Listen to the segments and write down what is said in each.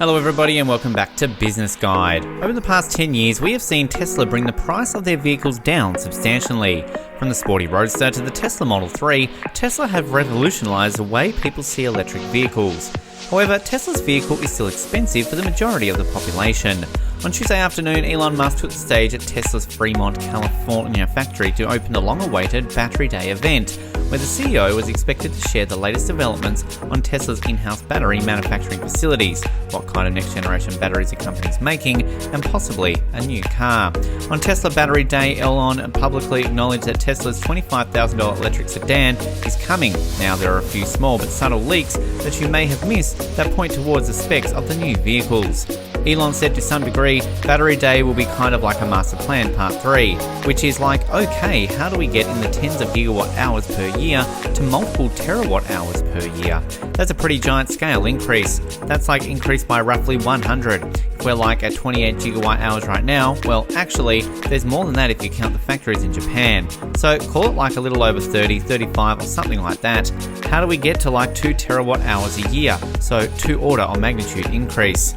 Hello everybody and welcome back to Business Guide. Over the past 10 years, we have seen Tesla bring the price of their vehicles down substantially. From the sporty Roadster to the Tesla Model 3, Tesla have revolutionized the way people see electric vehicles. However, Tesla's vehicle is still expensive for the majority of the population. On Tuesday afternoon, Elon Musk took the stage at Tesla's Fremont, California factory to open the long-awaited Battery Day event, where the CEO was expected to share the latest developments on Tesla's in-house battery manufacturing facilities, what kind of next-generation batteries the company is making, and possibly a new car. On Tesla Battery Day, Elon publicly acknowledged that Tesla's $25,000 electric sedan is coming. Now, there are a few small but subtle leaks that you may have missed that point towards the specs of the new vehicles. Elon said to some degree, Battery Day will be kind of like a master plan part 3, which is like, okay, how do we get in the tens of gigawatt hours per year to multiple terawatt hours per year? That's a pretty giant scale increase. That's like increased by roughly 100. If we're like at 28 gigawatt hours right now, well, actually, there's more than that if you count the factories in Japan. So call it like a little over 30, 35 or something like that. How do we get to like 2 terawatt hours a year? So 2 order of magnitude increase.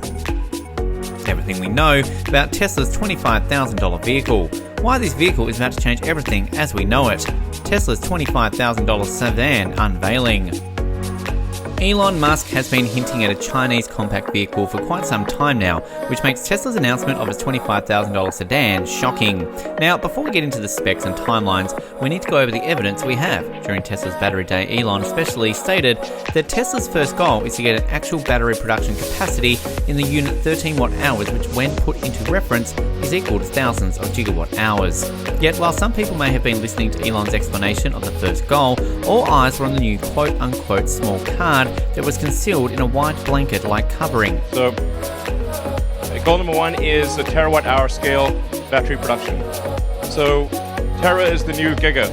Everything we know about Tesla's $25,000 vehicle. Why this vehicle is about to change everything as we know it. Tesla's $25,000 sedan unveiling. Elon Musk has been hinting at a Chinese compact vehicle for quite some time now, which makes Tesla's announcement of its $25,000 sedan shocking. Now, before we get into the specs and timelines, we need to go over the evidence we have. During Tesla's Battery Day, Elon especially stated that Tesla's first goal is to get an actual battery production capacity in the unit 13 watt hours, which when put into reference is equal to thousands of gigawatt hours. Yet, while some people may have been listening to Elon's explanation of the first goal, all eyes were on the new quote-unquote small card that was concealed in a white blanket-like covering. So, goal number 1 is the terawatt-hour scale battery production. So, tera is the new giga,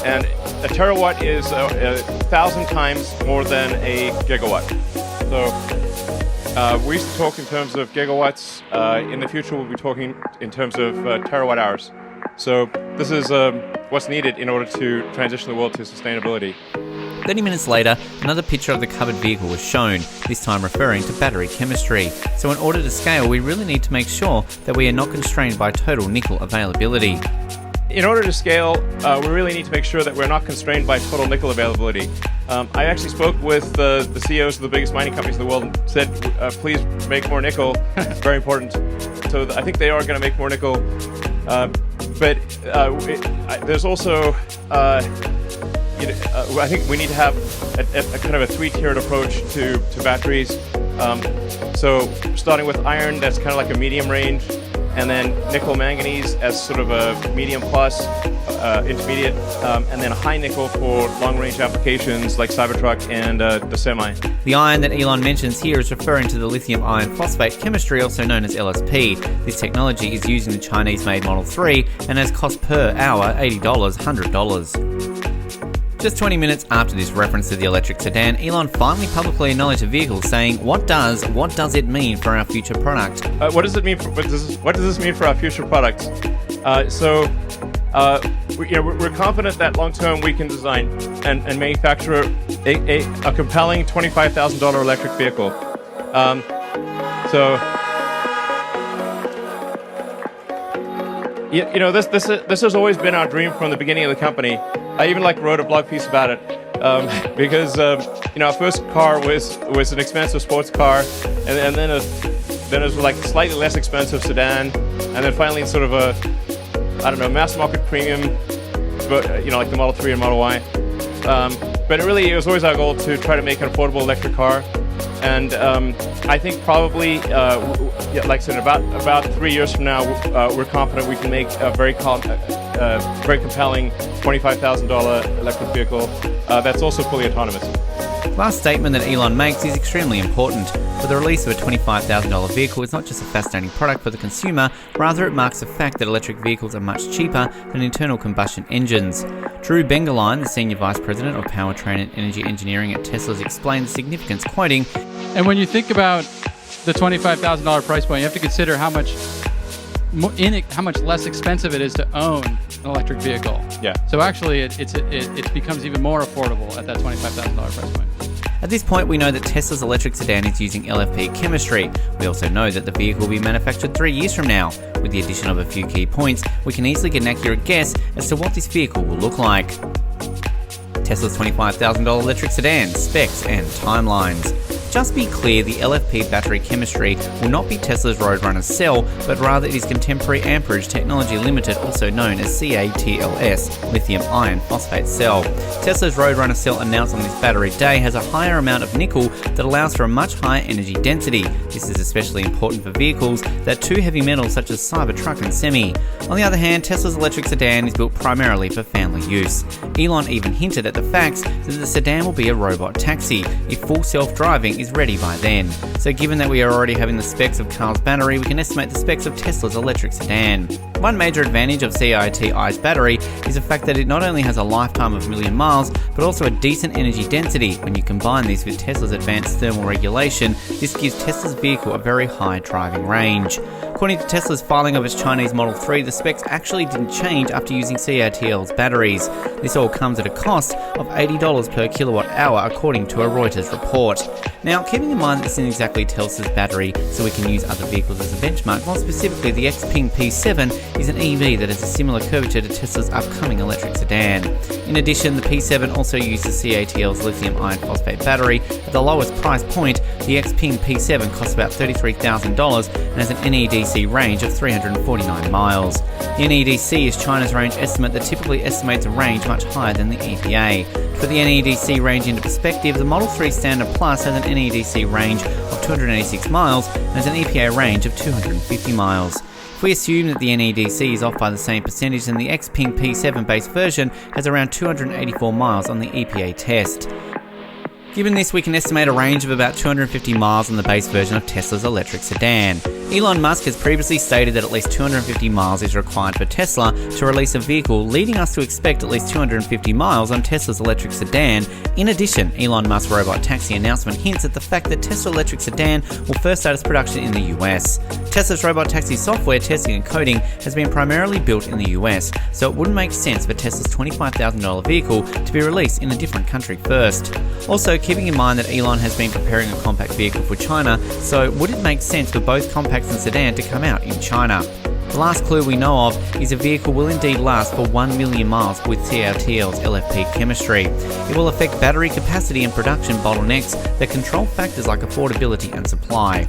and a terawatt is 1,000 times more than a gigawatt. So, we used to talk in terms of gigawatts. In the future, we'll be talking in terms of terawatt hours. So, this is what's needed in order to transition the world to sustainability. 30 minutes later, another picture of the covered vehicle was shown, this time referring to battery chemistry. So in order to scale, we really need to make sure that we are not constrained by total nickel availability. In order to scale, we really need to make sure that we're not constrained by total nickel availability. I actually spoke with the CEOs of the biggest mining companies in the world and said, please make more nickel. It's very important. So I think they are going to make more nickel. But there's also... I think we need to have a kind of a 3-tiered approach to batteries. So starting with iron, that's kind of like a medium range, and then nickel manganese as sort of a medium plus, intermediate, and then high nickel for long range applications like Cybertruck and the semi. The iron that Elon mentions here is referring to the lithium iron phosphate chemistry, also known as LSP. This technology is used in the Chinese-made Model 3 and has cost per hour $80, $100. Just 20 minutes after this reference to the electric sedan, Elon finally publicly acknowledged the vehicle, saying, What does it mean for our future product? What does this mean for our future products? We're confident that long term we can design and manufacture a compelling $25,000 electric vehicle. This has always been our dream from the beginning of the company. I even wrote a blog piece about it because our first car was an expensive sports car, and then it was like a slightly less expensive sedan, and then finally sort of a mass market premium, but like the Model 3 and Model Y. But it was always our goal to try to make an affordable electric car, and I think probably like I said, about 3 years from now, we're confident we can make a very compelling $25,000 electric vehicle that's also fully autonomous. The last statement that Elon makes is extremely important. For the release of a $25,000 vehicle is not just a fascinating product for the consumer, rather it marks the fact that electric vehicles are much cheaper than internal combustion engines. Drew Bengerlein, the Senior Vice President of Powertrain and Energy Engineering at Tesla, explained the significance, quoting, "And when you think about the $25,000 price point, you have to consider how much less expensive it is to own an electric vehicle. Yeah. So actually, it becomes even more affordable at that $25,000 price point. At this point, we know that Tesla's electric sedan is using LFP chemistry. We also know that the vehicle will be manufactured 3 years from now. With the addition of a few key points, we can easily get an accurate guess as to what this vehicle will look like. Tesla's $25,000 electric sedan, specs and timelines. Just be clear, the LFP battery chemistry will not be Tesla's Roadrunner cell, but rather it is Contemporary Amperage Technology Limited, also known as CATLS, lithium iron phosphate cell. Tesla's Roadrunner cell announced on this battery day has a higher amount of nickel that allows for a much higher energy density. This is especially important for vehicles that too heavy metals such as Cybertruck and Semi. On the other hand, Tesla's electric sedan is built primarily for family use. Elon even hinted at the fact that the sedan will be a robot taxi if full self-driving is ready by then. So given that we are already having the specs of Carl's battery, we can estimate the specs of Tesla's electric sedan. One major advantage of CATI's battery is the fact that it not only has a lifetime of 1 million miles, but also a decent energy density. When you combine this with Tesla's advanced thermal regulation, this gives Tesla's vehicle a very high driving range. According to Tesla's filing of its Chinese Model 3, the specs actually didn't change after using CATL's batteries. This all comes at a cost of $80 per kilowatt hour, according to a Reuters report. Now, keeping in mind that this isn't exactly Tesla's battery, so we can use other vehicles as a benchmark, more specifically the Xpeng P7 is an EV that has a similar curvature to Tesla's upcoming electric sedan. In addition, the P7 also uses CATL's lithium iron phosphate battery. At the lowest price point, the Xpeng P7 costs about $33,000 and has an NEDC range of 349 miles. The NEDC is China's range estimate that typically estimates a range much higher than the EPA. To put the NEDC range into perspective, the Model 3 Standard Plus has an NEDC range of 286 miles and has an EPA range of 250 miles. If we assume that the NEDC is off by the same percentage, then the Xpeng P7 base version has around 284 miles on the EPA test. Given this, we can estimate a range of about 250 miles on the base version of Tesla's electric sedan. Elon Musk has previously stated that at least 250 miles is required for Tesla to release a vehicle, leading us to expect at least 250 miles on Tesla's electric sedan. In addition, Elon Musk's robot taxi announcement hints at the fact that Tesla electric sedan will first start its production in the US. Tesla's robot taxi software, testing and coding has been primarily built in the US, so it wouldn't make sense for Tesla's $25,000 vehicle to be released in a different country first. Also, keeping in mind that Elon has been preparing a compact vehicle for China, so would it make sense for both compacts and sedan to come out in China? The last clue we know of is a vehicle will indeed last for 1 million miles with CATL's LFP chemistry. It will affect battery capacity and production bottlenecks that control factors like affordability and supply.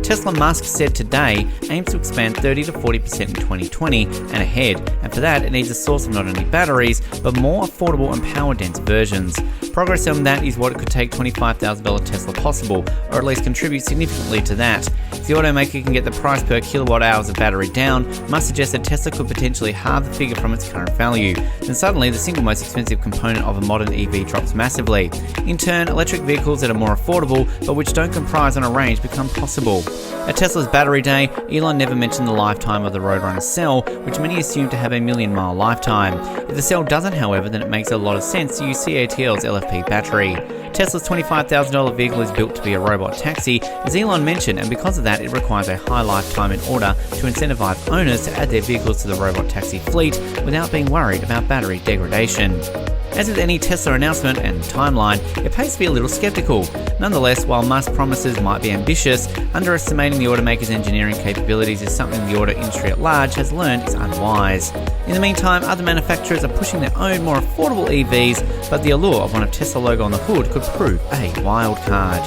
Tesla Musk said today aims to expand 30 to 40% in 2020 and ahead, and for that it needs a source of not only batteries, but more affordable and power-dense versions. Progress on that is what it could take $25,000 Tesla possible, or at least contribute significantly to that. If the automaker can get the price per kilowatt hours of battery down, Musk suggests that Tesla could potentially halve the figure from its current value. Then suddenly the single most expensive component of a modern EV drops massively. In turn, electric vehicles that are more affordable, but which don't comprise on a range, become possible. At Tesla's battery day, Elon never mentioned the lifetime of the Roadrunner cell, which many assume to have a 1 million mile lifetime. If the cell doesn't, however, then it makes a lot of sense to use CATL's LFP battery. Tesla's $25,000 vehicle is built to be a robot taxi, as Elon mentioned, and because of that, it requires a high lifetime in order to incentivize owners to add their vehicles to the robot taxi fleet without being worried about battery degradation. As with any Tesla announcement and timeline, it pays to be a little skeptical. Nonetheless, while Musk's promises might be ambitious, underestimating the automaker's engineering capabilities is something the auto industry at large has learned is unwise. In the meantime, other manufacturers are pushing their own more affordable EVs, but the allure of one of Tesla logo on the hood could prove a wild card.